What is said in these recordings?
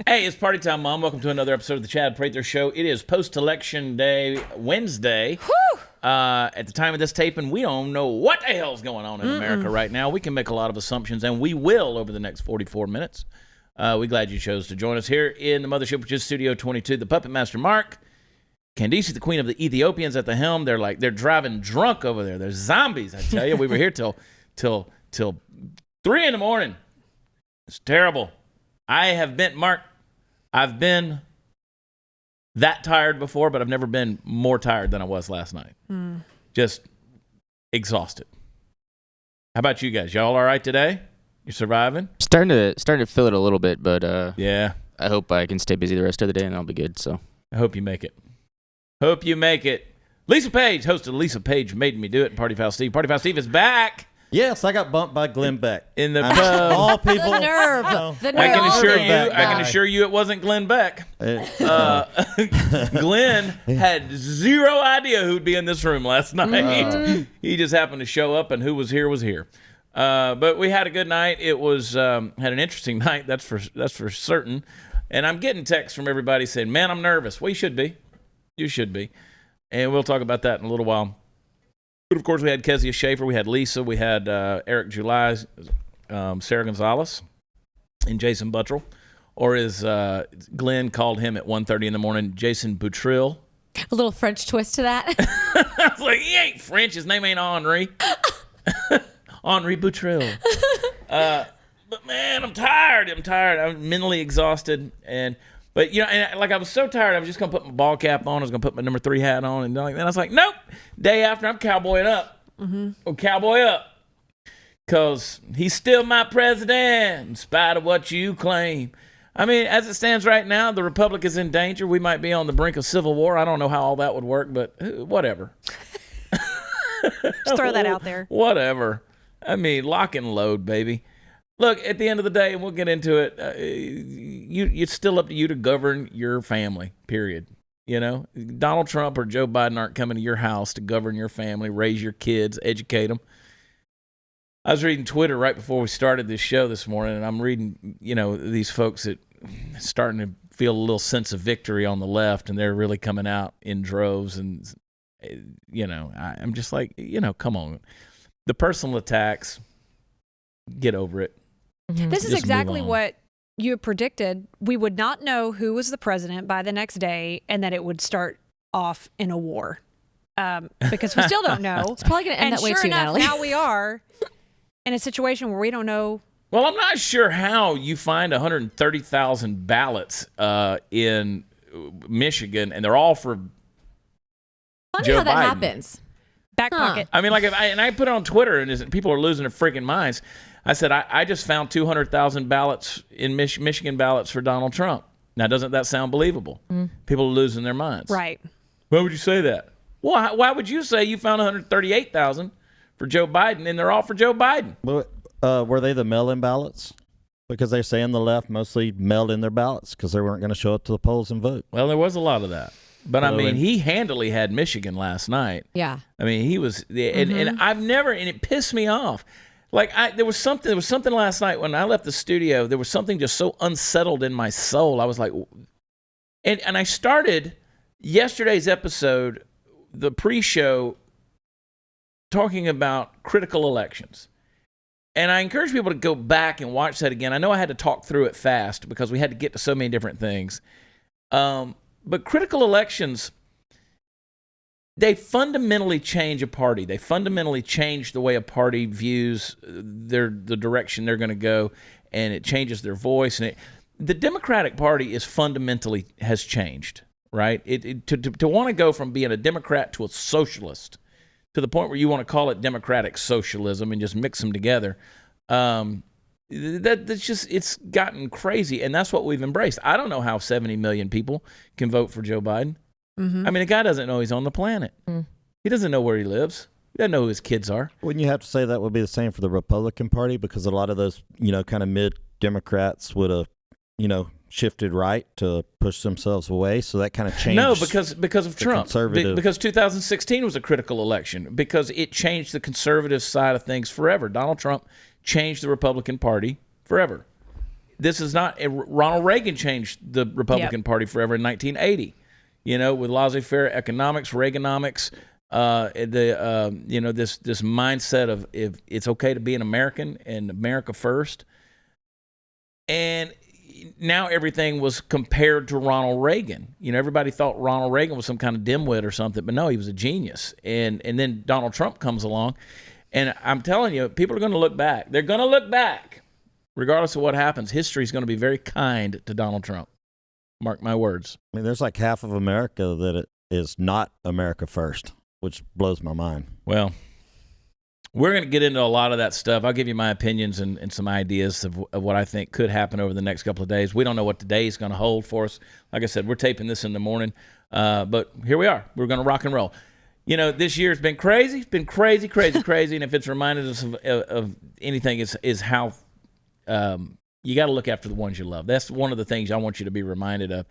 Hey, it's party time, Mom. Welcome to another episode of the Chad Prather Show. It is post-election day, Wednesday. Whew. At the time of this taping, we don't know what the hell's going on in America right now. We can make a lot of assumptions, and we will over the next 44 minutes. We're glad you chose to join us here in the mothership, which is Studio 22. The Puppet Master Mark, Candice, the Queen of the Ethiopians, at the helm. They're driving drunk over there. They're zombies, I tell you. We were here till 3 in the morning. It's terrible. I've been that tired before, but I've never been more tired than I was last night. Just exhausted. How about you guys? Y'all all right today? You surviving? Starting to feel it a little bit, but yeah. I hope I can stay busy the rest of the day and I'll be good. So I hope you make it. Hope you make it. Lisa Page, host of Lisa Page Made Me Do It. Party Foul Steve. Party Foul Steve is back. Yes, I got bumped by Glenn Beck. In the pub. All people. The nerve. You know, The I nerve. can assure you it wasn't Glenn Beck. Glenn had zero idea who'd be in this room last night. He just happened to show up, and who was here was here. But we had a good night. It was had an interesting night. That's for certain. And I'm getting texts from everybody saying, "Man, I'm nervous." Well, you should be. You should be. And we'll talk about that in a little while. But of course, we had Kezia Schaefer, we had Lisa, we had Eric July, Sarah Gonzalez, and Jason Buttrell, or as Glenn called him at 1:30 in the morning, Jason Boutrille. A little French twist to that. I was like, he ain't French. His name ain't Henri. Henri Boutrille. But man, I'm tired. I'm mentally exhausted, But, you know, and I was so tired, I was just going to put my ball cap on. I was going to put my number 3 hat on. And then I was like, nope. Day after, I'm cowboying up. Oh, cowboy up. Because he's still my president in spite of what you claim. I mean, as it stands right now, the republic is in danger. We might be on the brink of civil war. I don't know how all that would work, but whatever. Just throw that out there. Whatever. I mean, lock and load, baby. Look, at the end of the day, and we'll get into it, it's still up to you to govern your family, period. You know, Donald Trump or Joe Biden aren't coming to your house to govern your family, raise your kids, educate them. I was reading Twitter right before we started this show this morning, and I'm reading, these folks that starting to feel a little sense of victory on the left, and they're really coming out in droves. And, I'm just like, come on. The personal attacks, get over it. This is Just exactly move on. what you had predicted. We would not know who was the president by the next day, and that it would start off in a war. Because we still don't know. It's probably going to end And that way sure too, enough, Natalie. now we are in a situation where we don't know. Well, I'm not sure how you find 130,000 ballots in Michigan, and they're all for Funny Joe how that Biden. happens. Back pocket. I mean, I put it on Twitter, and people are losing their freaking minds. I said, I just found 200,000 ballots in Michigan ballots for Donald Trump. Now, doesn't that sound believable? People are losing their minds. Right. Why would you say that? Well, why would you say you found 138,000 for Joe Biden, and they're all for Joe Biden? were they the mail-in ballots? Because they're saying the left mostly mailed in their ballots because they weren't going to show up to the polls and vote. Well, there was a lot of that. But, I Well, mean, and- he handily had Michigan last night. Yeah. I mean, he was, and I've never, and it pissed me off. Like there was something last night when I left the studio. There was something just so unsettled in my soul. I was like, and I started yesterday's episode, the pre-show, talking about critical elections. And I encourage people to go back and watch that again. I know I had to talk through it fast because we had to get to so many different things. But critical elections, they fundamentally change a party. They fundamentally change the way a party views the direction they're going to go, and it changes their voice. And the Democratic Party has changed, right? To want to go from being a Democrat to a socialist, to the point where you want to call it democratic socialism and just mix them together. That's just, it's gotten crazy, and that's what we've embraced. I don't know how 70 million people can vote for Joe Biden. I mean, the guy doesn't know he's on the planet. He doesn't know where he lives. He doesn't know who his kids are. Wouldn't you have to say that would be the same for the Republican Party? Because a lot of those, kind of mid-Democrats would have, shifted right to push themselves away. So that kind of changed. No, because of Trump. Conservative. Because 2016 was a critical election because it changed the conservative side of things forever. Donald Trump changed the Republican Party forever. this is not Ronald Reagan changed the Republican Party forever in 1980. With laissez-faire economics, Reaganomics, this mindset of if it's okay to be an American and America first. And now everything was compared to Ronald Reagan. Everybody thought Ronald Reagan was some kind of dimwit or something, but no, he was a genius. And then Donald Trump comes along, and I'm telling you, people are going to look back. They're going to look back. Regardless of what happens, history is going to be very kind to Donald Trump. Mark my words. I mean, there's like half of America that it is not America first, which blows my mind. Well, we're going to get into a lot of that stuff. I'll give you my opinions and some ideas of what I think could happen over the next couple of days. We don't know what today is going to hold for us. Like I said, we're taping this in the morning, but here we are. We're going to rock and roll. This year has been crazy. It's been crazy, and if it's reminded us of anything, is how you got to look after the ones you love. That's one of the things I want you to be reminded of.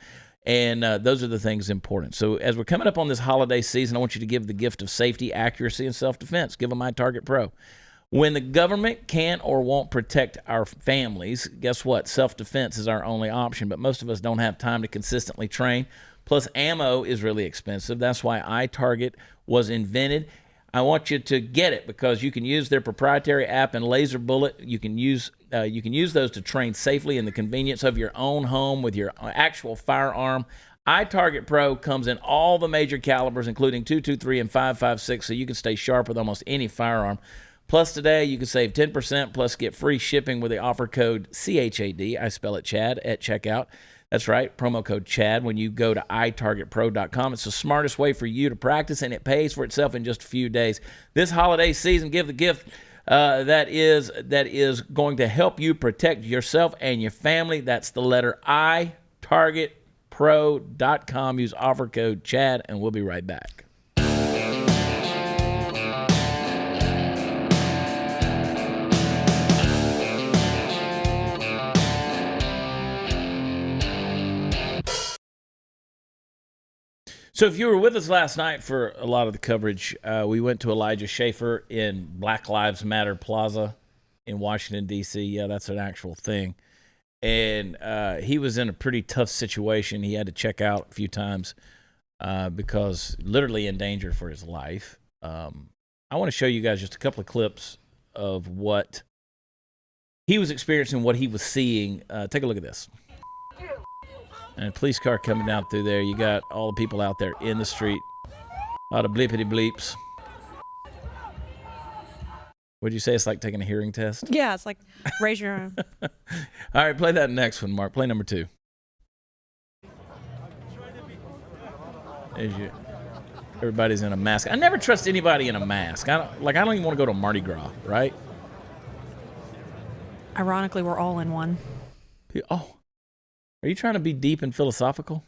And those are the things important. So as we're coming up on this holiday season, I want you to give the gift of safety, accuracy, and self-defense. Give them iTarget Pro. When the government can't or won't protect our families, guess what? Self-defense is our only option. But most of us don't have time to consistently train. Plus, ammo is really expensive. That's why iTarget was invented. I want you to get it because you can use their proprietary app and laser bullet. You can use those to train safely in the convenience of your own home with your actual firearm. iTarget Pro comes in all the major calibers, including .223 and .556, so you can stay sharp with almost any firearm. Plus, today you can save 10%, plus get free shipping with the offer code CHAD. I spell it Chad at checkout. That's right, promo code CHAD when you go to itargetpro.com. It's the smartest way for you to practice, and it pays for itself in just a few days. This holiday season, give the gift that is going to help you protect yourself and your family. That's the letter I, targetpro.com. Use offer code CHAD, and we'll be right back. So if you were with us last night for a lot of the coverage, we went to Elijah Schaffer in Black Lives Matter Plaza in Washington, D.C. Yeah, that's an actual thing. And he was in a pretty tough situation. He had to check out a few times because literally in danger for his life. I want to show you guys just a couple of clips of what he was experiencing, what he was seeing. Take a look at this. And a police car coming down through there. You got all the people out there in the street. A lot of bleepity bleeps. What'd you say? It's like taking a hearing test? Yeah, it's like raise your arm. All right, play that next one, Mark. Play number 2. Everybody's in a mask. I never trust anybody in a mask. I don't even want to go to Mardi Gras, right? Ironically, we're all in one. Oh. Are you trying to be deep and philosophical?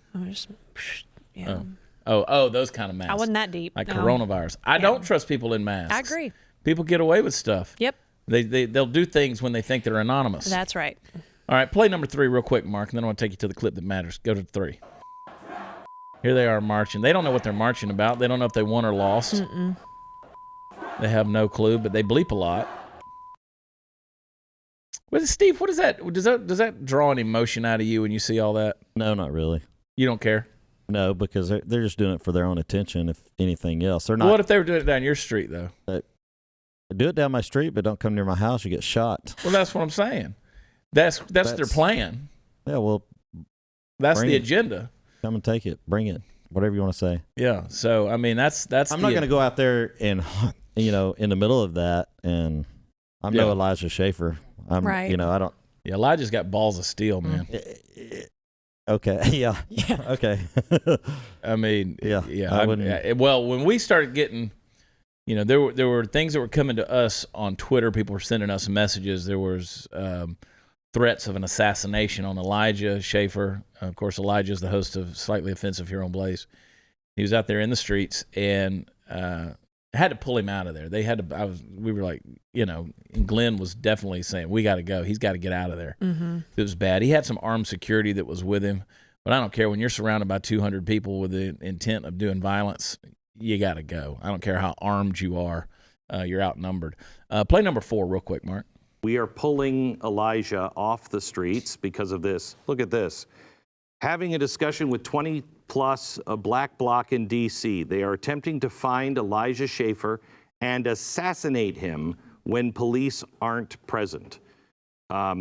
Yeah. Oh, those kind of masks. I wasn't that deep. Like coronavirus. I don't trust people in masks. I agree. People get away with stuff. Yep. They'll do things when they think they're anonymous. That's right. All right, play number 3 real quick, Mark, and then I want to take you to the clip that matters. Go to 3. Here they are marching. They don't know what they're marching about. They don't know if they won or lost. Mm-mm. They have no clue, but they bleep a lot. Steve, what is that? Does that draw an emotion out of you when you see all that? No, not really. You don't care? No, because they're just doing it for their own attention, if anything else. They're not. What if they were doing it down your street, though? Do it down my street, but don't come near my house. You get shot. Well, that's what I'm saying. That's their plan. Yeah, well, that's the agenda. Come and take it. Bring it. Whatever you want to say. Yeah. So, I mean, that's. I'm not going to go out there and, in the middle of that, and I'm no Elijah Schaffer. Right. I don't. Yeah, Elijah's got balls of steel, man. Okay. Yeah. Okay. I mean, yeah. Well, when we started getting, there were things that were coming to us on Twitter. People were sending us messages. There was threats of an assassination on Elijah Schaffer. Of course, Elijah is the host of Slightly Offensive here on Blaze. He was out there in the streets, and had to pull him out of there. They had to. We were like, and Glenn was definitely saying, "We got to go. He's got to get out of there." Mm-hmm. It was bad. He had some armed security that was with him, but I don't care. When you're surrounded by 200 people with the intent of doing violence, you got to go. I don't care how armed you are. You're outnumbered. Play number 4 real quick, Mark. We are pulling Elijah off the streets because of this. Look at this. Having a discussion with 20 plus a black bloc in D.C. They are attempting to find Elijah Schaffer and assassinate him when police aren't present.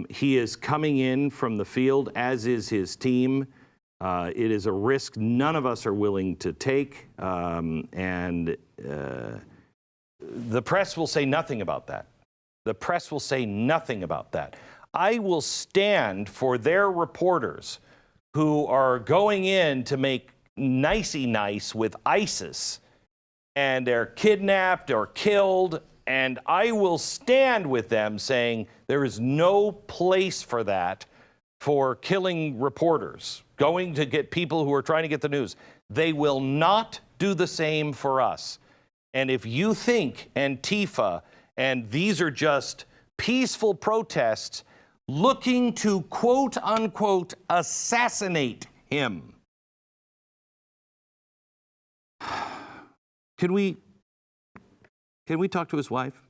He is coming in from the field, as is his team. It is a risk none of us are willing to take, and the press will say nothing about that. The press will say nothing about that. I will stand for their reporters who are going in to make nicey nice with ISIS, and they're kidnapped or killed, and I will stand with them saying there is no place for that, for killing reporters, going to get people who are trying to get the news. They will not do the same for us. And if you think Antifa and these are just peaceful protests looking to quote unquote assassinate him, can we talk to his wife?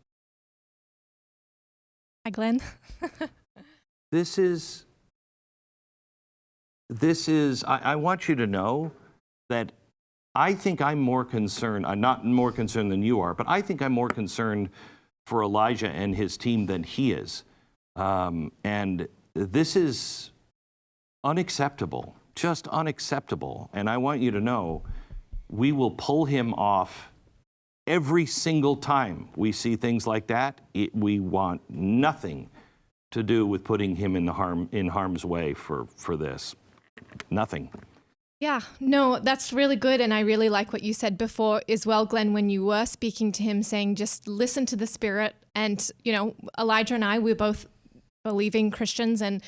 Hi, Glenn. This is, I want you to know that I think I'm more concerned, I'm not more concerned than you are, but I think I'm more concerned for Elijah and his team than he is. And this is unacceptable, just unacceptable. And I want you to know, we will pull him off every single time we see things like that. We want nothing to do with putting him in harm's way for this. Nothing. Yeah, no, that's really good. And I really like what you said before as well, Glenn, when you were speaking to him, saying just listen to the Spirit. And, you know, Elijah and I, we're both believing Christians. And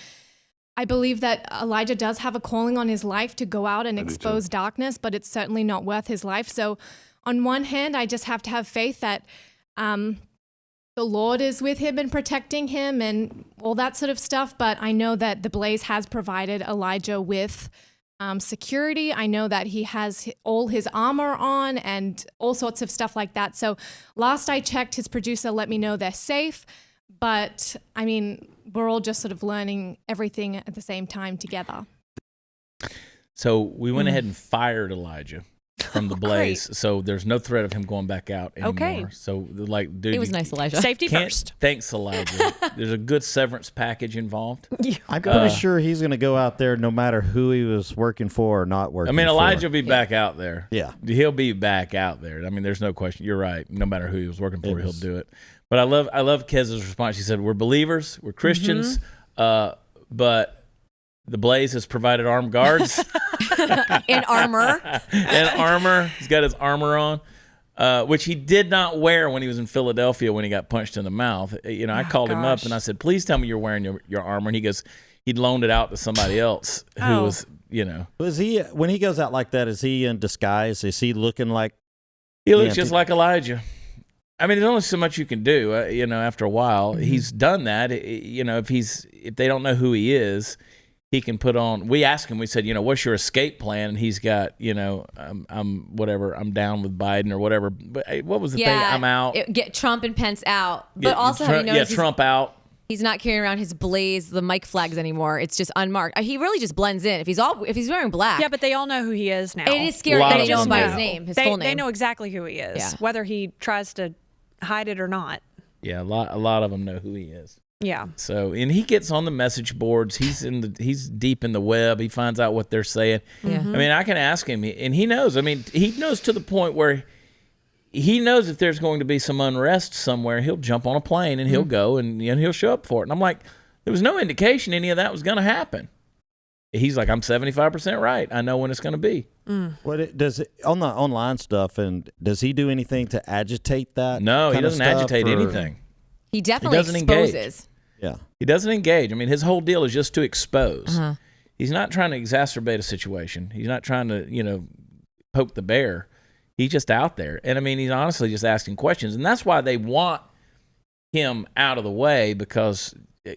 I believe that Elijah does have a calling on his life to go out and expose darkness, but it's certainly not worth his life. So on one hand, I just have to have faith that the Lord is with him and protecting him and all that sort of stuff. But I know that the Blaze has provided Elijah with security. I know that he has all his armor on and all sorts of stuff like that. So last I checked, his producer let me know they're safe. But I mean, we're all just sort of learning everything at the same time together. So we went ahead and fired Elijah from the Blaze. Great. So there's no threat of him going back out anymore. Okay. So like, dude, It was nice, Elijah. Safety first. Thanks, Elijah. There's a good severance package involved. I'm pretty sure he's going to go out there no matter who he was working for or not working I mean, for. Elijah will be back out there. Yeah. He'll be back out there. I mean, there's no question. You're right. No matter who he was working for, he'll do it. But I love Kez's response. She said, "We're believers, we're Christians, but the Blaze has provided armed guards In armor. and armor. He's got his armor on, which he did not wear when he was in Philadelphia when he got punched in the mouth. You know, I called him up and I said, "Please tell me you're wearing your armor." And he goes, he'd loaned it out to somebody else who was, you know. Was he, when he goes out like that, is he in disguise? Is he looking like? He looks just like Elijah. I mean, there's only so much you can do, you know, after a while. He's done that. You know, if they don't know who he is, he can put on, we asked him, we said, you know, what's your escape plan? And he's got, you know, I'm down with Biden or whatever. But what was the thing? I'm out. Get Trump and Pence out. But also, have you noticed Trump out. He's not carrying around his Blaze, the mic flags anymore. It's just unmarked. He really just blends in. If he's wearing black. Yeah, but they all know who he is now. It is scary that they know him by his name, his full name. They know exactly who he is, whether he tries to hide it or not. Yeah, a lot of them know who he is. Yeah. So, and he gets on the message boards. He's deep in the web. He finds out what they're saying. Yeah. I mean, I can ask him, and he knows. I mean, he knows to the point where he knows if there's going to be some unrest somewhere, he'll jump on a plane and he'll go and he'll show up for it. And I'm like, there was no indication any of that was going to happen. He's like, I'm 75% right. I know when it's going to be. What does it, on the online stuff, and does he do anything to agitate that? No, he doesn't agitate anything. He definitely exposes. Engage. Yeah. He doesn't engage. I mean, his whole deal is just to expose. He's not trying to exacerbate a situation. He's not trying to, poke the bear. He's just out there. And I mean, he's honestly just asking questions. And that's why they want him out of the way, because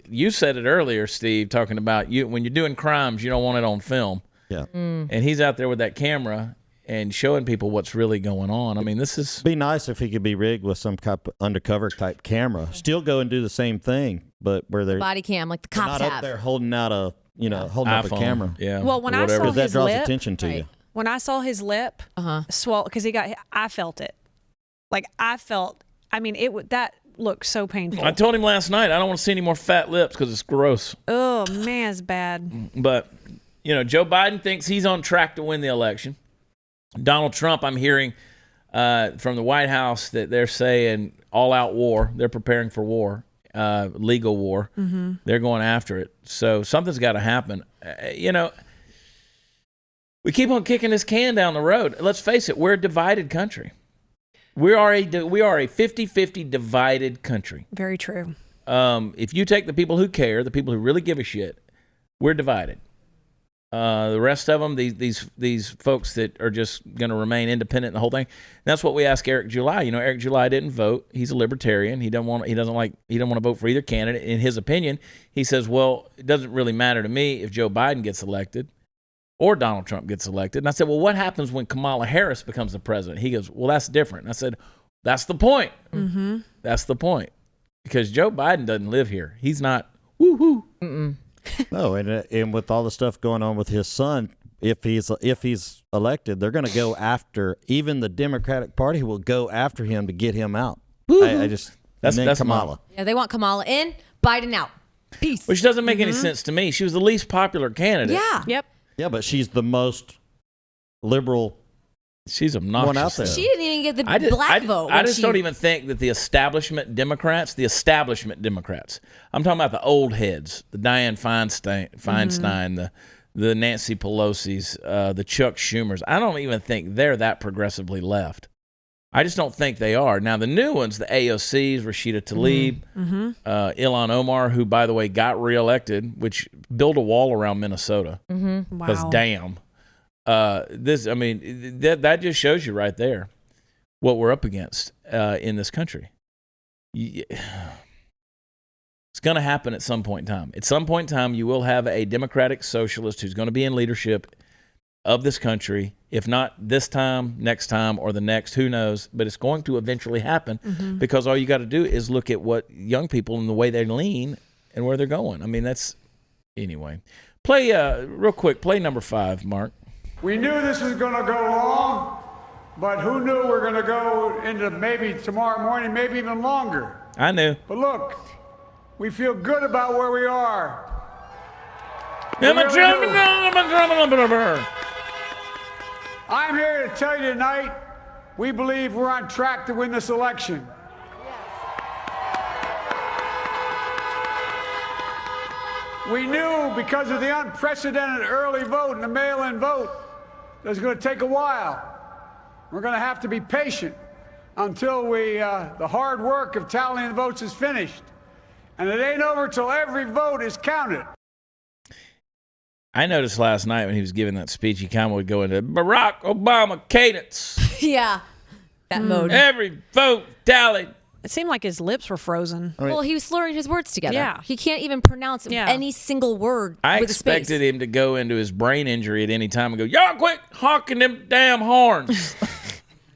you said it earlier, Steve, talking about when you're doing crimes, you don't want it on film. Yeah. And he's out there with that camera, and showing people what's really going on. I mean, this is Be nice if he could be rigged with some type of undercover type camera. Still go and do the same thing, but where they're Body cam like the cops not have. up there holding out a holding up a iPhone. camera. Yeah. Well, when or I whatever. saw Because that his draws lip, attention to you. when I saw his lip swell, because I felt it. Like I mean, that looked so painful. I told him last night I don't want to see any more fat lips because it's gross. Oh man, it's bad. But Joe Biden thinks he's on track to win the election. Donald Trump, I'm hearing from the White House that they're saying all-out war. They're preparing for war, legal war. Mm-hmm. They're going after it. So something's got to happen. We keep on kicking this can down the road. Let's face it, we're a divided country. We are a 50-50 divided country. Very true. If you take the people who care, the people who really give a shit, we're divided. The rest of them, these folks that are just going to remain independent, the whole thing. That's what we ask Eric July. Eric July didn't vote. He's a libertarian. He don't want to vote for either candidate. In his opinion, he says, well, it doesn't really matter to me if Joe Biden gets elected or Donald Trump gets elected. And I said, well, what happens when Kamala Harris becomes the president? He goes, well, that's different. And I said, that's the point. Mm-hmm. That's the point. Because Joe Biden doesn't live here. He's not, woo-hoo. Mm-mm. No, and with all the stuff going on with his son, if he's elected, they're going to go after. Even the Democratic Party will go after him to get him out. That's Kamala. Yeah, they want Kamala in, Biden out. Peace. Which doesn't make any sense to me. She was the least popular candidate. Yeah. Yep. Yeah, but she's the most liberal. She's obnoxious. One out there. She didn't even get the black vote. I just don't even think that the establishment Democrats, I'm talking about the old heads, the Dianne Feinstein, the Nancy Pelosi's, the Chuck Schumers. I don't even think they're that progressively left. I just don't think they are. Now, the new ones, the AOCs, Rashida Tlaib, Ilhan Omar, who, by the way, got reelected, which built a wall around Minnesota. Mm-hmm. Because damn. That just shows you right there what we're up against in this country. It's going to happen at some point in time. At some point in time, you will have a democratic socialist who's going to be in leadership of this country. If not this time, next time, or the next, who knows? But it's going to eventually happen because all you got to do is look at what young people and the way they lean and where they're going. I mean, anyway. Play real quick. Play number 5, Mark. We knew this was going to go long, but who knew we're going to go into maybe tomorrow morning, maybe even longer. I knew. But look, we feel good about where we are. I'm here to tell you tonight, we believe we're on track to win this election. We knew because of the unprecedented early vote and the mail-in vote, that it's going to take a while. We're going to have to be patient until the hard work of tallying the votes is finished. And it ain't over till every vote is counted. I noticed last night when he was giving that speech, he kind of would go into Barack Obama cadence. Yeah, that mode. Every vote tallied. It seemed like his lips were frozen. Well, he was slurring his words together. Yeah. He can't even pronounce any single word I with a space. expected him to go into his brain injury at any time and go, y'all quit honking them damn horns.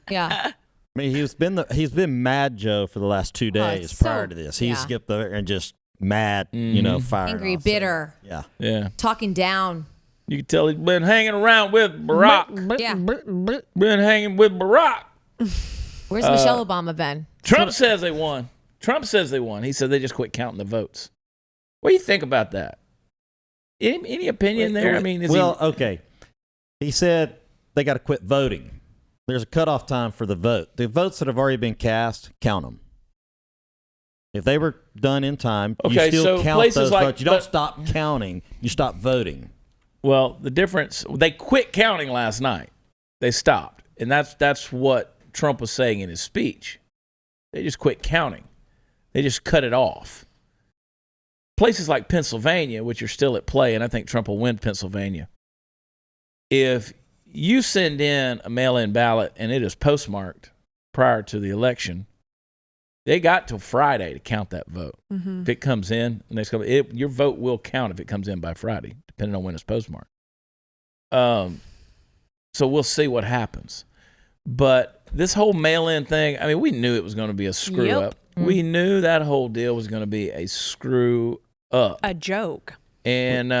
Yeah. I mean, he's been mad Joe for the last 2 days prior to this. He skipped there and just mad, fired Angry, off. bitter. Yeah. Yeah. Talking down. You can tell he's been hanging around with Barack. Yeah. Been hanging with Barack. Where's Michelle Obama been? Trump says they won. He said they just quit counting the votes. What do you think about that? Any opinion there? I mean, okay. He said they got to quit voting. There's a cutoff time for the vote. The votes that have already been cast, count them. If they were done in time, you still count those votes. You don't stop counting. You stop voting. Well, the difference, they quit counting last night. They stopped. And that's what Trump was saying in his speech. They just quit counting. They just cut it off. Places like Pennsylvania, which are still at play, and I think Trump will win Pennsylvania. If you send in a mail-in ballot and it is postmarked prior to the election, they got till Friday to count that vote. Mm-hmm. If it comes in, your vote will count if it comes in by Friday, depending on when it's postmarked. So we'll see what happens. But this whole mail-in thing, I mean, we knew it was going to be a screw-up. We knew that whole deal was going to be a screw-up. A joke. And,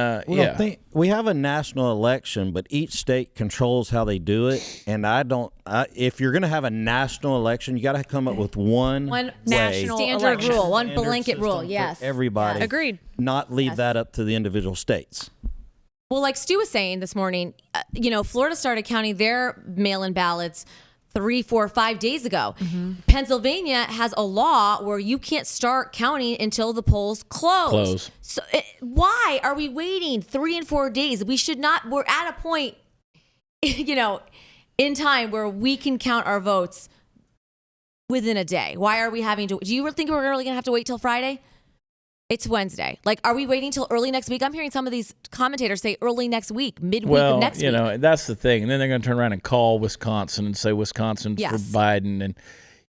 we have a national election, but each state controls how they do it. And if you're going to have a national election, you got to come up with one national standard rule, one blanket rule. Yes. Everybody. Agreed. Not leave that up to the individual states. Well, like Stu was saying this morning, Florida started counting their mail-in ballots 3, 4, 5 days ago. Pennsylvania has a law where you can't start counting until the polls close. So why are we waiting 3 and 4 days? We should not. We're at a point, in time where we can count our votes within a day. Why are we having to? Do you think we're really going to have to wait till Friday? It's Wednesday. Like, are we waiting till early next week? I'm hearing some of these commentators say early next week, midweek of next week. That's the thing. And then they're going to turn around and call Wisconsin and say Wisconsin's for Biden. And,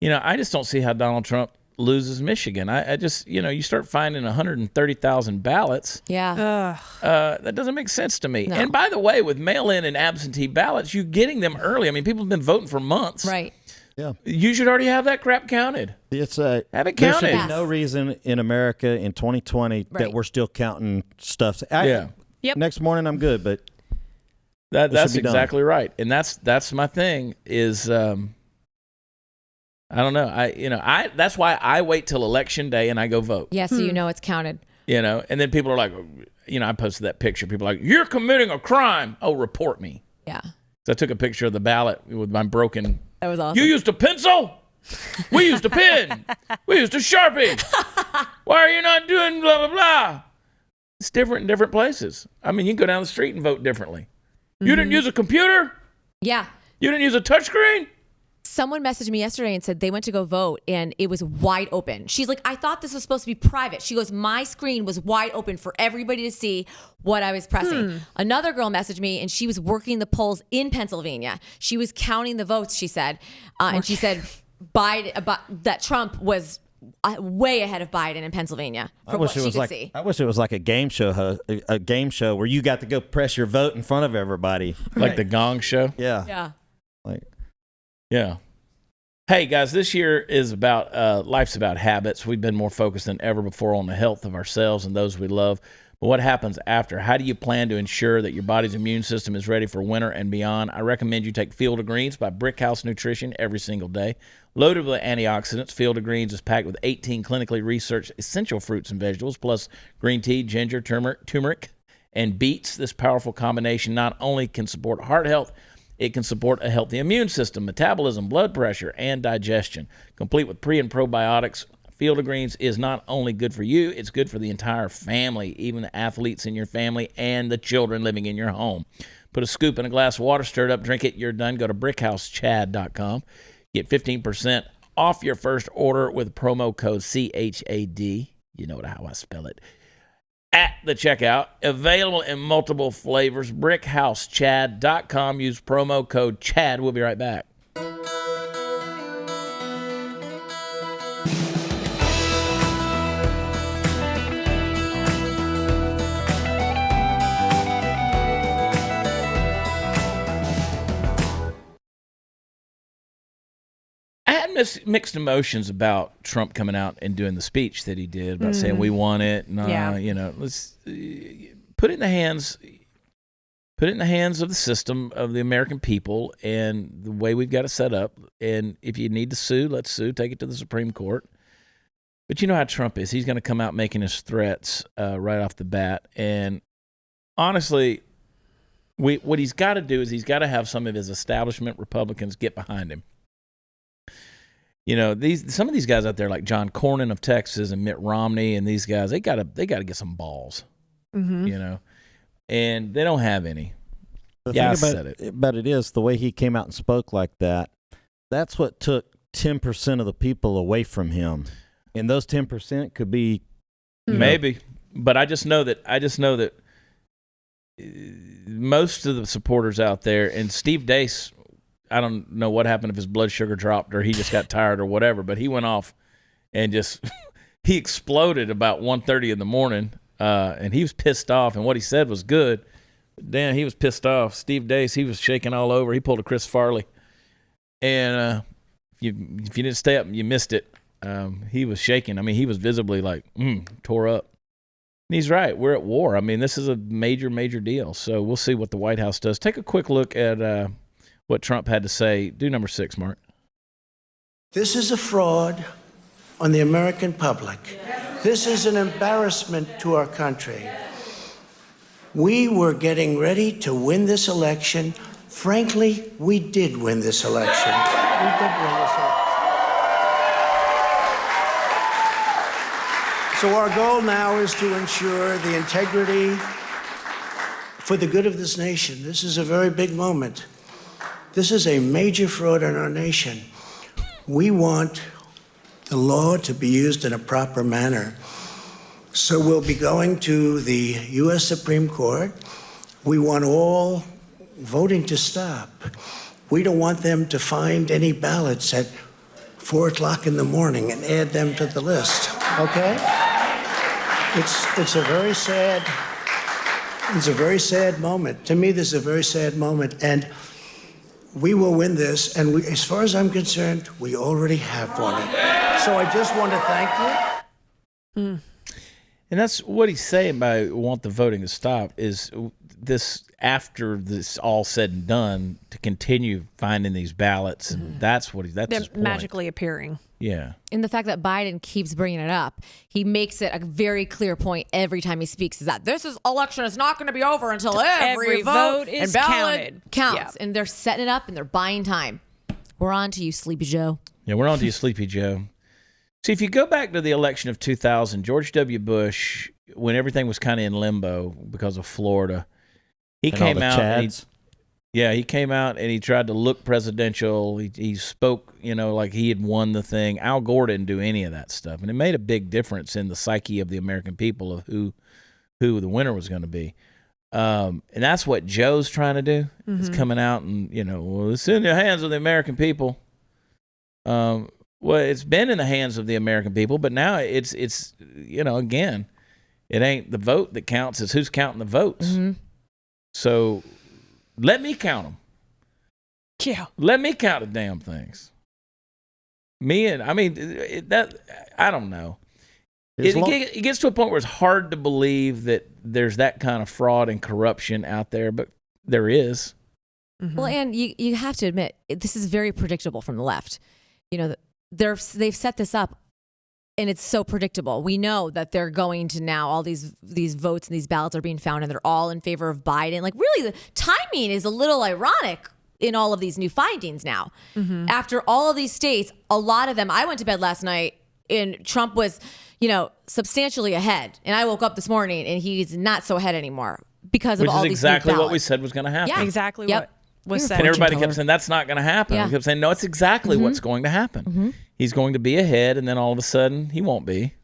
I just don't see how Donald Trump loses Michigan. I just, you start finding 130,000 ballots. Yeah. That doesn't make sense to me. No. And by the way, with mail-in and absentee ballots, you're getting them early. I mean, people have been voting for months. Right. Yeah. You should already have that crap counted. Have it counted. There should be no reason in America in 2020 that we're still counting stuff. Next morning I'm good, but that's exactly right. And that's my thing is I don't know. That's why I wait till election day and I go vote. Yeah, so it's counted. And then people are like, I posted that picture. People are like, you're committing a crime. Oh, report me. Yeah. So I took a picture of the ballot with my broken. That was awesome. You used a pencil? We used a pen. We used a Sharpie. Why are you not doing blah, blah, blah? It's different in different places. I mean, you can go down the street and vote differently. You didn't use a computer? Yeah. You didn't use a touchscreen? Someone messaged me yesterday and said they went to go vote and it was wide open. She's like, I thought this was supposed to be private. She goes, my screen was wide open for everybody to see what I was pressing. Another girl messaged me and she was working the polls in Pennsylvania. She was counting the votes, she said. And she said that Trump was way ahead of Biden in Pennsylvania from what she could see. I wish it was like a game show where you got to go press your vote in front of everybody. Like the Gong Show? Yeah. Yeah. Yeah. Hey, guys, this year is about life's about habits. We've been more focused than ever before on the health of ourselves and those we love. But what happens after? How do you plan to ensure that your body's immune system is ready for winter and beyond? I recommend you take Field of Greens by Brickhouse Nutrition every single day. Loaded with antioxidants, Field of Greens is packed with 18 clinically researched essential fruits and vegetables, plus green tea, ginger, turmeric, and beets. This powerful combination not only can support heart health, it can support a healthy immune system, metabolism, blood pressure, and digestion. Complete with pre- and probiotics, Field of Greens is not only good for you, it's good for the entire family, even the athletes in your family and the children living in your home. Put a scoop in a glass of water, stir it up, drink it, you're done. Go to brickhousechad.com. Get 15% off your first order with promo code CHAD. You know how I spell it. At the checkout, available in multiple flavors, brickhousechad.com. Use promo code CHAD. We'll be right back. I had mixed emotions about Trump coming out and doing the speech that he did about saying we want it. Let's put it in the hands of the system of the American people and the way we've got it set up. And if you need to sue, let's sue. Take it to the Supreme Court. But you know how Trump is. He's going to come out making his threats right off the bat. And honestly, what he's got to do is he's got to have some of his establishment Republicans get behind him. Some of these guys out there like John Cornyn of Texas and Mitt Romney and these guys, they gotta get some balls, and they don't have any. The thing about it is the way he came out and spoke like that. That's what took 10% of the people away from him, and those 10% could be maybe. But I just know that most of the supporters out there, and Steve Deace, I don't know what happened, if his blood sugar dropped or he just got tired or whatever, but he went off and just he exploded about 1:30 in the morning, and he was pissed off, and what he said was good, Dan, he was pissed off. Steve Dace, he was shaking all over. He pulled a Chris Farley. And if you didn't stay up, you missed it. He was shaking. I mean, he was visibly like, tore up. And he's right. We're at war. I mean, this is a major, major deal. So we'll see what the White House does. Take a quick look at what Trump had to say. Do number 6, Mark. This is a fraud on the American public. This is an embarrassment to our country. We were getting ready to win this election. Frankly, we did win this election. We did win this election. So our goal now is to ensure the integrity for the good of this nation. This is a very big moment. This is a major fraud in our nation. We want the law to be used in a proper manner. So we'll be going to the U.S. Supreme Court. We want all voting to stop. We don't want them to find any ballots at 4 o'clock in the morning and add them to the list, okay? It's a very sad moment. To me, this is a very sad moment, and we will win this, and as far as I'm concerned, we already have won it. So I just want to thank you. And that's what he's saying by want the voting to stop is this, after this all said and done, to continue finding these ballots. And that's what that's his point. Magically appearing. Yeah. And the fact that Biden keeps bringing it up, he makes it a very clear point every time he speaks, is that this election is not going to be over until every vote is and ballot counted. counts. Yeah. And they're setting it up and they're buying time. We're on to you, Sleepy Joe. Yeah, we're on to you, Sleepy Joe. See, if you go back to the election of 2000, George W. Bush, when everything was kind of in limbo because of Florida, he came out. He came out and he tried to look presidential. He spoke, like he had won the thing. Al Gore didn't do any of that stuff, and it made a big difference in the psyche of the American people of who the winner was going to be. And that's what Joe's trying to do. Is coming out and well, it's in the hands of the American people. Well, it's been in the hands of the American people, but now it's again, it ain't the vote that counts; it's who's counting the votes. So let me count them. Yeah, let me count the damn things. I don't know. It gets to a point where it's hard to believe that there's that kind of fraud and corruption out there, but there is. Well, and you have to admit, this is very predictable from the left. They've set this up, and it's so predictable. We know that they're going to now, all these votes and these ballots are being found, and they're all in favor of Biden. Like, really, the timing is a little ironic in all of these new findings now. After all of these states, a lot of them, I went to bed last night, and Trump was, substantially ahead. And I woke up this morning, and he's not so ahead anymore because of all these new ballots. Which is exactly what we said was going to happen. Yeah. Exactly what was said. And everybody kept saying, that's not going to happen. We kept saying, no, it's exactly what's going to happen. He's going to be ahead, and then all of a sudden, he won't be.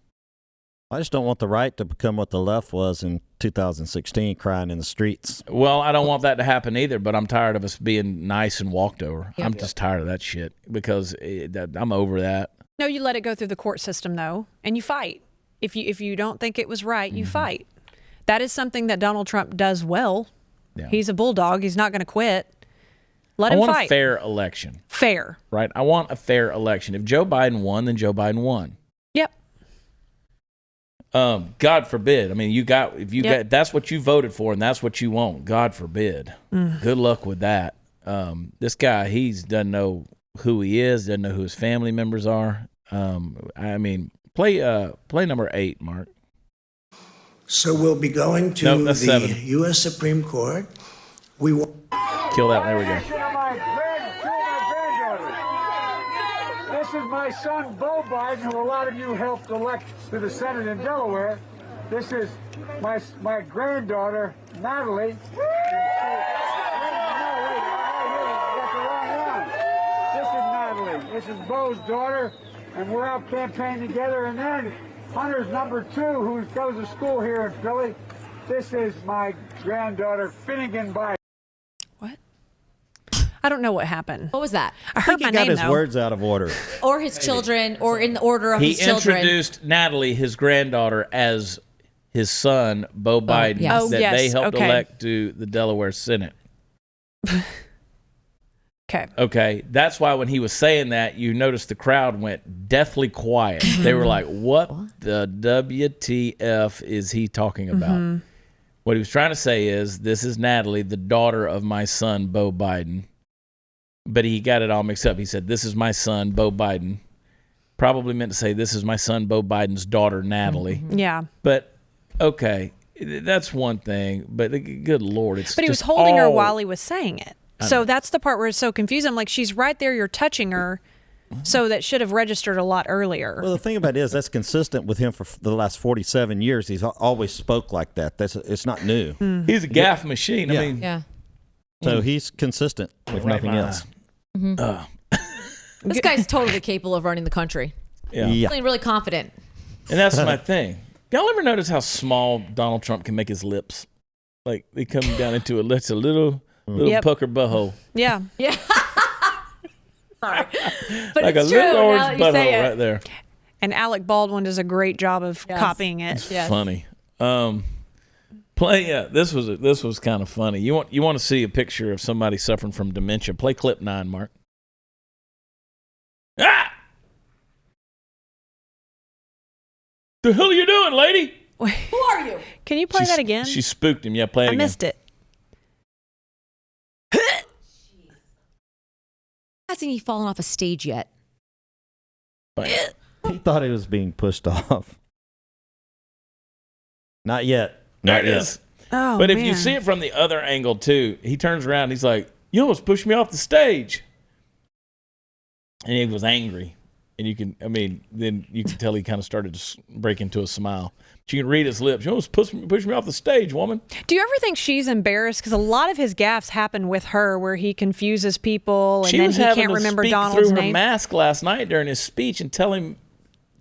I just don't want the right to become what the left was in 2016, crying in the streets. Well, I don't want that to happen either, but I'm tired of us being nice and walked over. I'm just tired of that shit because I'm over that. No, you let it go through the court system, though, and you fight. If you don't think it was right, you fight. That is something that Donald Trump does well. Yeah. He's a bulldog. He's not going to quit. Let him fight. I want a fair election. Fair. Right? I want a fair election. If Joe Biden won, then Joe Biden won. Yep. God forbid. I mean, got that's what you voted for and that's what you want. God forbid. Good luck with that. This guy, he doesn't know who he is, doesn't know who his family members are. Play number 8, Mark. So we'll be going to the 7. U.S. Supreme Court. Kill that. There we go. This is my son, Beau Biden, who a lot of you helped elect to the Senate in Delaware. This is my granddaughter, Natalie. This is Natalie. This is Beau's daughter, and we're out campaigning together. And then Hunter's number 2, who goes to school here in Philly. This is my granddaughter, Finnegan Biden. I don't know what happened. What was that? I heard my name, He got his words out of order. Or his children, or in the order of his children. He introduced Natalie, his granddaughter, as his son, Beau Biden, yes. that yes. they helped Okay. elect to the Delaware Senate. Okay. Okay, that's why when he was saying that, you noticed the crowd went deathly quiet. They were like, what the WTF is he talking about? What he was trying to say is, this is Natalie, the daughter of my son, Beau Biden. But he got it all mixed up. He said, this is my son, Beau Biden. Probably meant to say, this is my son, Beau Biden's daughter, Natalie. Yeah. But, okay, that's one thing. But good Lord, it's But he was just holding her all- while he was saying it. So that's the part where it's so confusing. I'm like, she's right there. You're touching her. So that should have registered a lot earlier. Well, the thing about it is that's consistent with him for the last 47 years. He's always spoke like that. It's not new. He's a gaffe machine. I mean, Yeah. So he's consistent with Right nothing behind. else. This guy's totally capable of running the country. yeah. Feeling really confident. And that's my thing. Y'all ever notice how small Donald Trump can make his lips? Like, they come down into a little Yep. pucker butthole. Yeah. Yeah. Sorry. But Like it's a true little now orange that you say butthole it. right there. And Alec Baldwin does a great job of Yes. copying it. It's Yes. funny. This was kind of funny. You want to see a picture of somebody suffering from dementia? Play clip 9, Mark. Ah! The hell are you doing, lady? Who are you? Can you play that again? She spooked him. Yeah, play it I again. missed it. Hasn't he fallen off a stage yet? Bam. He thought he was being pushed off. Not yet. There Not it yet. is. Oh, But if man. you see it from the other angle too, he turns around. He's like, "You almost pushed me off the stage," and he was angry. And then you can tell he kind of started to break into a smile. But you can read his lips. You almost pushed me off the stage, woman. Do you ever think she's embarrassed? Because a lot of his gaffes happen with her where he confuses people and She then was he having can't to remember speak Donald's through her name. mask last night during his speech and tell him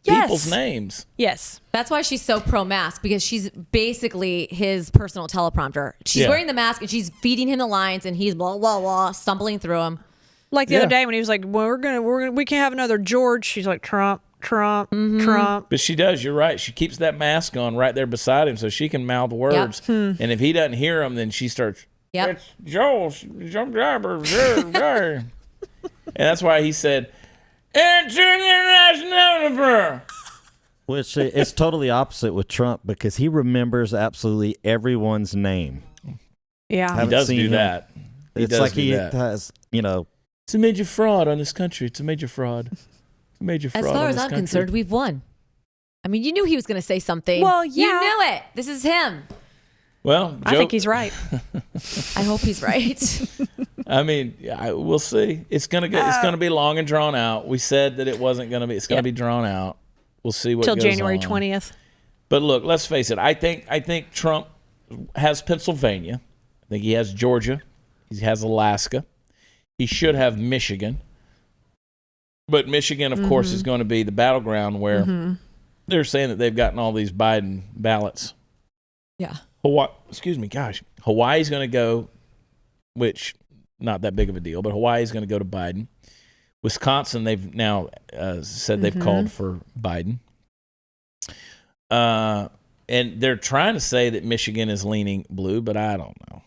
Yes. people's names. Yes. That's why she's so pro-mask, because she's basically his personal teleprompter. She's Yeah. wearing the mask and she's feeding him the lines and he's blah, blah, blah, stumbling through them. Like the Yeah. other day when he was like, "Well, we can't have another George." She's like, "Trump, Trump, Trump." But she does. You're right. She keeps that mask on right there beside him so she can mouth words. And if he doesn't hear them, then she starts, Yep. "It's Joel, jump driver." And that's why he said, "International." Which it's totally opposite with Trump because he remembers absolutely everyone's name. Yeah. He Haven't does seen do him. that. It's like do he that. has, It's a major fraud on this country. It's a major fraud. It's a major fraud. As far on as this I'm country. concerned, we've won. I mean, you knew he was going to say something. Well, You yeah. knew it. This is him. Well, I think he's right. I hope he's right. I mean, we'll see. It's gonna be long and drawn out. We said that it wasn't gonna be. It's gonna be drawn out. We'll see what Till goes January on. 20th. But look, let's face it. I think Trump has Pennsylvania. I think he has Georgia. He has Alaska. He should have Michigan. But Michigan, of course, is going to be the battleground where they're saying that they've gotten all these Biden ballots. Yeah. Hawaii's going to go, which not that big of a deal, but Hawaii's going to go to Biden. Wisconsin, they've now said they've called for Biden. And they're trying to say that Michigan is leaning blue, but I don't know.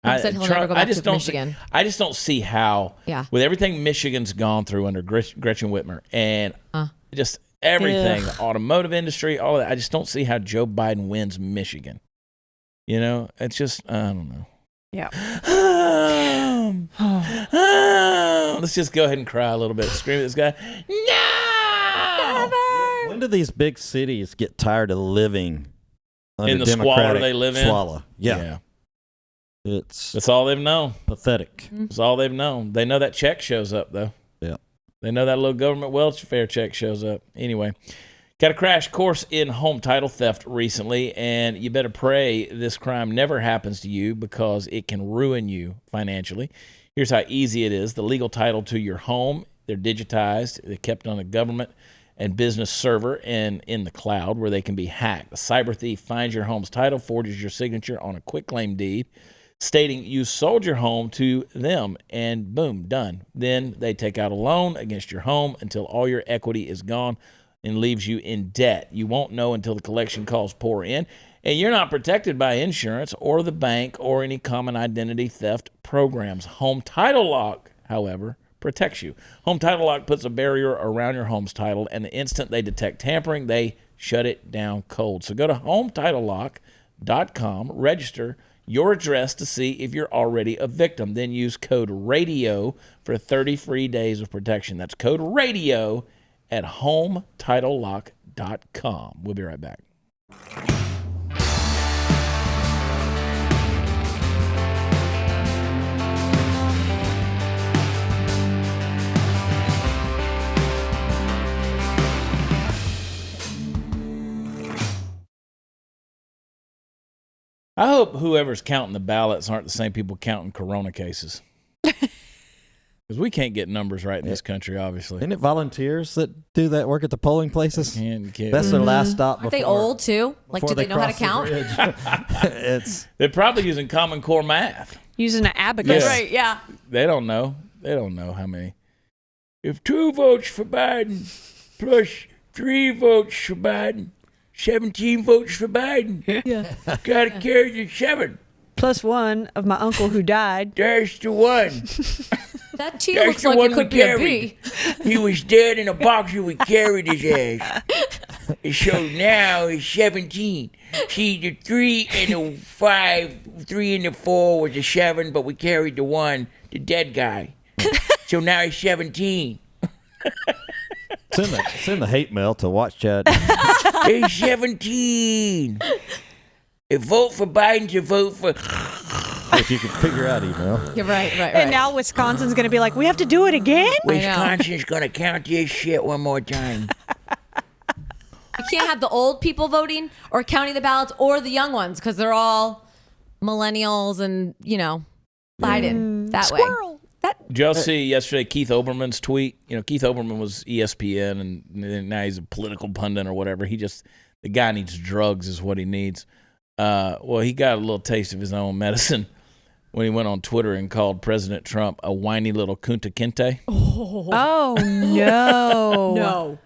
Trump said he'll never go back to Michigan. I just don't see how, Yeah. with everything Michigan's gone through under Gretchen Whitmer and just everything, the automotive industry, all of that, I just don't see how Joe Biden wins Michigan. You know, it's just, I don't know. Yeah. Let's just go ahead and cry a little bit. Scream at this guy. No! when do these big cities get tired of living under In the squalor Democratic they live in? squalor? Yeah. It's That's all they've known. pathetic. That's all they've known. They know that check shows up, though. Yeah. They know that little government welfare check shows up. Anyway, got a crash course in home title theft recently, and you better pray this crime never happens to you because it can ruin you financially. Here's how easy it is. The legal title to your home, they're digitized. They're kept on a government and business server and in the cloud where they can be hacked. A cyber thief finds your home's title, forges your signature on a quitclaim deed, stating you sold your home to them, and boom, done. Then they take out a loan against your home until all your equity is gone. and leaves you in debt. You won't know until the collection calls pour in, and you're not protected by insurance or the bank or any common identity theft programs. Home Title Lock, however, protects you. Home Title Lock puts a barrier around your home's title, and the instant they detect tampering, they shut it down cold. So go to HometitleLock.com, register your address to see if you're already a victim. Then use code RADIO for 30 free days of protection. That's code RADIO at HometitleLock.com. We'll be right back. I hope whoever's counting the ballots aren't the same people counting corona cases. Because we can't get numbers right in this country, obviously. Isn't it volunteers that do that work at the polling places? Can't. That's their last stop. Aren't they old too? Like, do they know how to count? They're probably using Common Core math. Using an abacus. Yeah. Right, yeah. They don't know. They don't know how many. If 2 votes for Biden plus 3 votes for Biden, 17 votes for Biden. Yeah. Gotta carry the 7. Plus 1 of my uncle who died. There's the 1. That T That's looks the like one it we could be a carried. B. He was dead in a box and we carried his ass. So now he's 17. See, the 3 and the 5, 3 and the 4 was the 7, but we carried the 1, the dead guy. So now he's 17. Send the hate mail to Watch Chad. He's 17. If vote for Biden to vote for... If you can figure out email. You're right. And now Wisconsin's going to be like, we have to do it again? Wisconsin's going to count this shit one more time. You can't have the old people voting or counting the ballots or the young ones because they're all millennials and, Biden that Squirrel. way. Did y'all see yesterday Keith Olbermann's tweet? Keith Olbermann was ESPN, and now he's a political pundit or whatever. The guy needs drugs is what he needs. Well, he got a little taste of his own medicine when he went on Twitter and called President Trump a whiny little Kunta Kinte. Oh, no. No.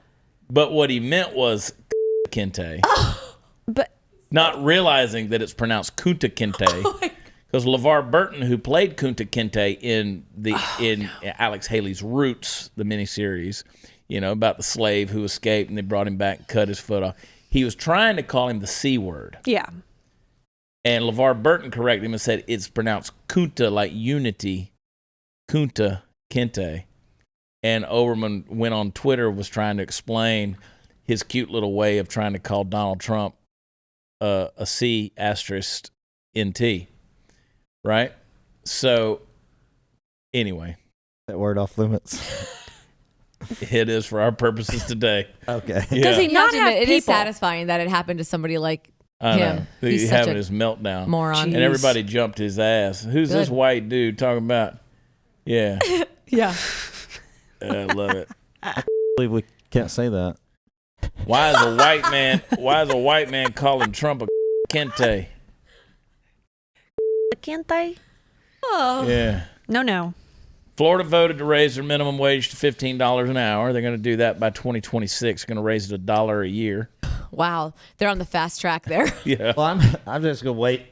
But what he meant was Kinte. But not realizing that it's pronounced Kunta Kinte. Because LeVar Burton, who played Kunta Kinte in Alex Haley's Roots, the miniseries, about the slave who escaped and they brought him back and cut his foot off. He was trying to call him the C word. yeah. And LeVar Burton corrected him and said it's pronounced Kunta, like unity. Kunta Kinte. And Olbermann went on Twitter, was trying to explain his cute little way of trying to call Donald Trump a C asterisk NT. Right? So, anyway. That word off limits. It is for our purposes today. Okay. Yeah. Does he not Imagine have it people? is satisfying that it happened to somebody like I know. him. He's He's such having a his meltdown. moron. And everybody jumped his ass. Who's this Good. white dude talking about? Yeah. Yeah. I love it. I believe we can't say that. Why is a white man calling Trump a Kente? Can't they? Oh. Yeah. No. Florida voted to raise their minimum wage to $15 an hour. They're going to do that by 2026. They're going to raise it $1 a year. Wow. They're on the fast track there. Yeah. Well, I'm just gonna wait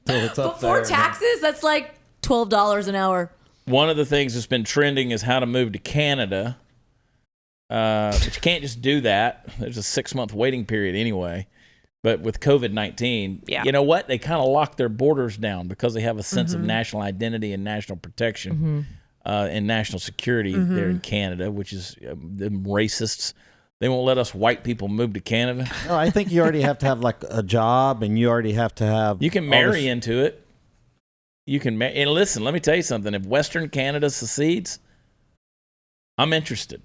till it's up Before there. taxes, that's like $12 an hour. One of the things that's been trending is how to move to Canada. But you can't just do that. There's a 6-month waiting period anyway. But with COVID-19, you know what? They kind of lock their borders down because they have a sense of national identity and national protection and national security there in Canada, which is them racists. They won't let us white people move to Canada. No, I think you already have to have like a job, and you already have to have. You can marry into it. You can and listen. Let me tell you something. If Western Canada secedes, I'm interested.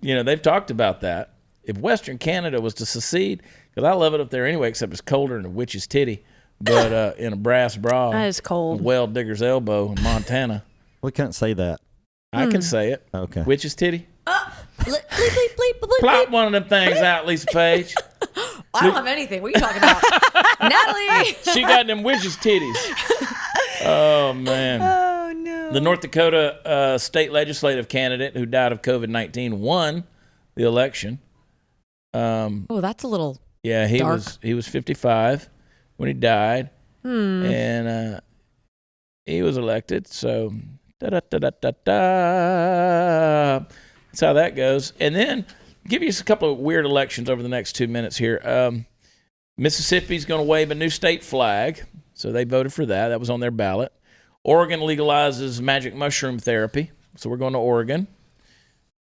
They've talked about that. If Western Canada was to secede, because I love it up there anyway, except it's colder than a witch's titty, but in a brass bra, That is cold. a well digger's elbow in Montana. We can't say that. I can say it. Okay. Witch's titty. Bleep, bleep, bleep, bleep, Plop bleep. one of them things out, Lisa Page. I don't have anything. What are you talking about? Natalie! She got them witch's titties. Oh, man. Oh, no. The North Dakota state legislative candidate who died of COVID-19 won the election. Oh, that's a little. Yeah, he dark. was 55 when he died, and he was elected. So that's how that goes. And then give you just a couple of weird elections over the next 2 minutes here. Mississippi's going to wave a new state flag, so they voted for that. That was on their ballot. Oregon legalizes magic mushroom therapy, so we're going to Oregon.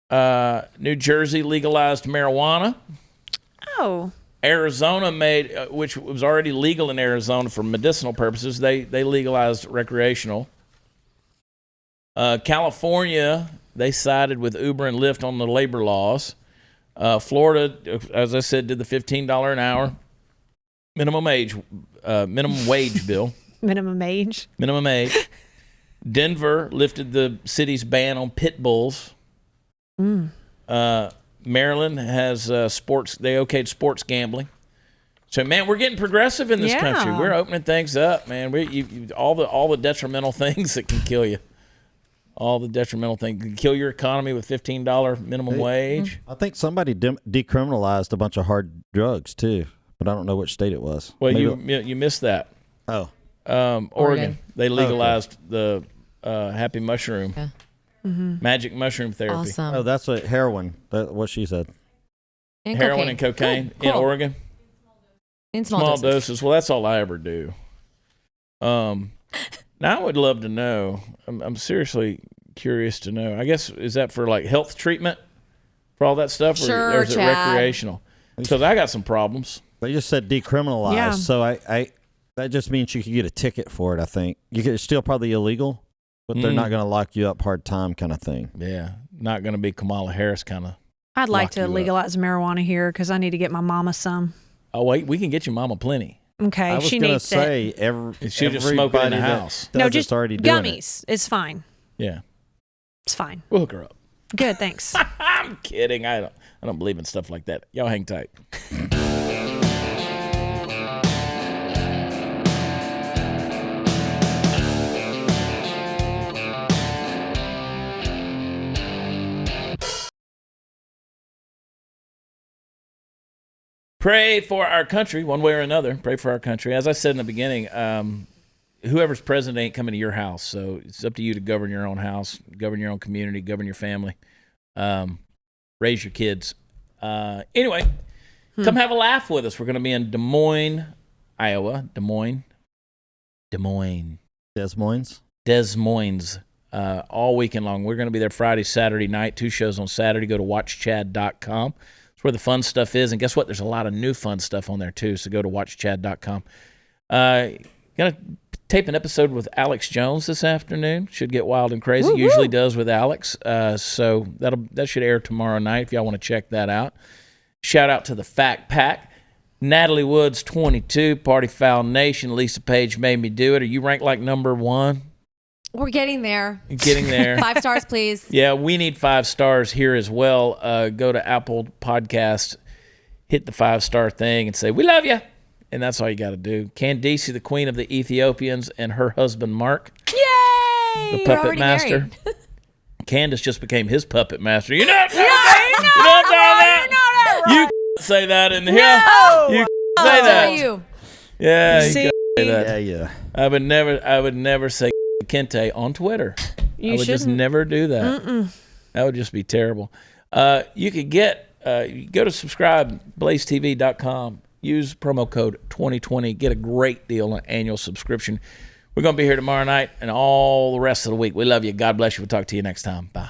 New Jersey legalized marijuana. Oh. Arizona made, which was already legal in Arizona for medicinal purposes, they legalized recreational. California, they sided with Uber and Lyft on the labor laws. Florida, as I said, did the $15 an hour minimum wage bill. Minimum age. Denver lifted the city's ban on pit bulls. Maryland has sports. They okayed sports gambling. So, man, we're getting progressive in this country. We're opening things up, man. All the detrimental things that can kill you. All the detrimental things can kill your economy with $15 minimum wage. I think somebody decriminalized a bunch of hard drugs too, but I don't know which state it was. Well, you missed that. Oh, Oregon. They legalized the happy mushroom, magic mushroom therapy. Awesome. Oh, that's heroin. What she said. And Heroin and cocaine in Oregon. In small doses. Well, that's all I ever do. Now I would love to know. I'm seriously curious to know. I guess, is that for like health treatment for all that stuff? Sure, or is it Chad. recreational? Because I got some problems. They just said decriminalized, Yeah. so I that just means you could get a ticket for it. I think it's still probably illegal, but they're not going to lock you up hard time, kind of thing. Yeah, not going to be Kamala Harris kind of. I'd like to legalize marijuana here because I need to get my mama some. Oh wait, we can get your mama plenty. Okay, I was she going to needs say She'll just smoke it in the house. No, just already doing gummies. It's fine. Yeah, it's fine. We'll hook her up. Good, thanks. I'm kidding. I don't believe in stuff like that. Y'all hang tight. Pray for our country, one way or another. Pray for our country. As I said in the beginning, whoever's president ain't coming to your house, so it's up to you to govern your own house, govern your own community, govern your family, raise your kids. Anyway, come have a laugh with us. We're going to be in Des Moines, Iowa. Des Moines. All weekend long. We're going to be there Friday, Saturday night, 2 shows on Saturday. Go to watchchad.com. It's where the fun stuff is. And guess what? There's a lot of new fun stuff on there, too. So go to watchchad.com. Going to tape an episode with Alex Jones this afternoon. Should get wild and crazy. Woo-hoo. Usually does with Alex. So that should air tomorrow night if y'all want to check that out. Shout out to the Fact Pack. Natalie Woods, 22. Party Foul Nation. Lisa Page made me do it. Are you ranked like number 1? We're getting there. Getting there. 5 stars, please. Yeah, we need 5 stars here as well. Go to Apple Podcast, hit the 5-star thing, and say, we love you. And that's all you got to do. Candice, the queen of the Ethiopians, and her husband, Mark. Yay! The puppet master. Candace just became his puppet master. You know what I'm talking about? You say that in here. No! You say that. You. Yeah, you See? can say that. Yeah. I would never say Kente on Twitter. I would just never do that. That would just be terrible. You could go to subscribe, blazetv.com, use promo code 2020, get a great deal on an annual subscription. We're going to be here tomorrow night and all the rest of the week. We love you. God bless you. We'll talk to you next time. Bye.